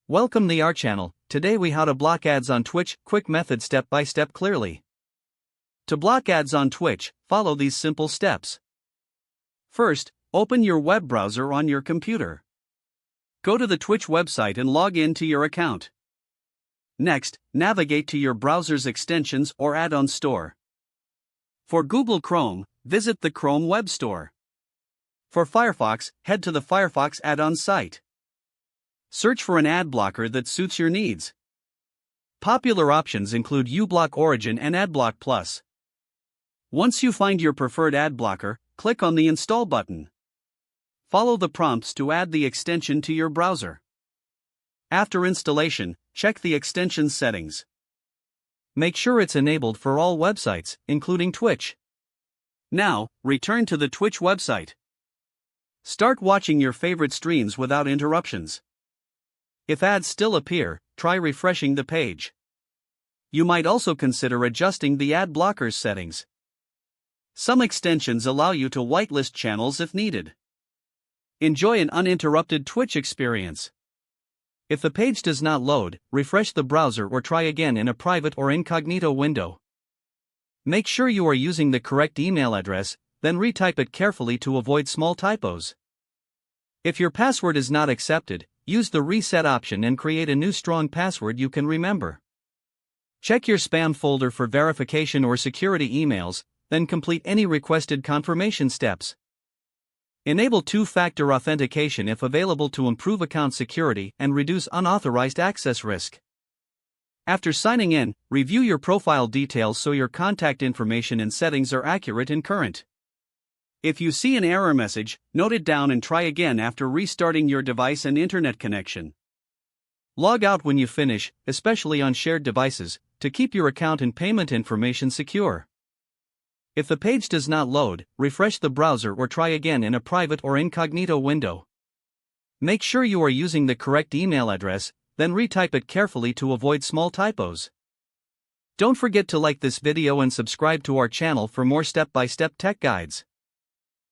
Welcome to our channel. Today we how to block ads on Twitch, quick method step by step clearly. To block ads on Twitch, follow these simple steps. First, open your web browser on your computer. Go to the Twitch website and log in to your account. Next, navigate to your browser's extensions or add-on store. For Google Chrome, visit the Chrome Web Store. For Firefox, head to the Firefox add-on site. Search for an ad blocker that suits your needs. Popular options include uBlock Origin and AdBlock Plus. Once you find your preferred ad blocker, click on the Install button. Follow the prompts to add the extension to your browser. After installation, check the extension settings. Make sure it's enabled for all websites, including Twitch. Now, return to the Twitch website. Start watching your favorite streams without interruptions. If ads still appear, try refreshing the page. You might also consider adjusting the ad blocker's settings. Some extensions allow you to whitelist channels if needed. Enjoy an uninterrupted Twitch experience. If the page does not load, refresh the browser or try again in a private or incognito window. Make sure you are using the correct email address, then retype it carefully to avoid small typos. If your password is not accepted, use the reset option and create a new strong password you can remember. Check your spam folder for verification or security emails, then complete any requested confirmation steps. Enable two-factor authentication if available to improve account security and reduce unauthorized access risk. After signing in, review your profile details so your contact information and settings are accurate and current. If you see an error message, note it down and try again after restarting your device and internet connection. Log out when you finish, especially on shared devices, to keep your account and payment information secure. If the page does not load, refresh the browser or try again in a private or incognito window. Make sure you are using the correct email address, then retype it carefully to avoid small typos. Don't forget to like this video and subscribe to our channel for more step-by-step tech guides.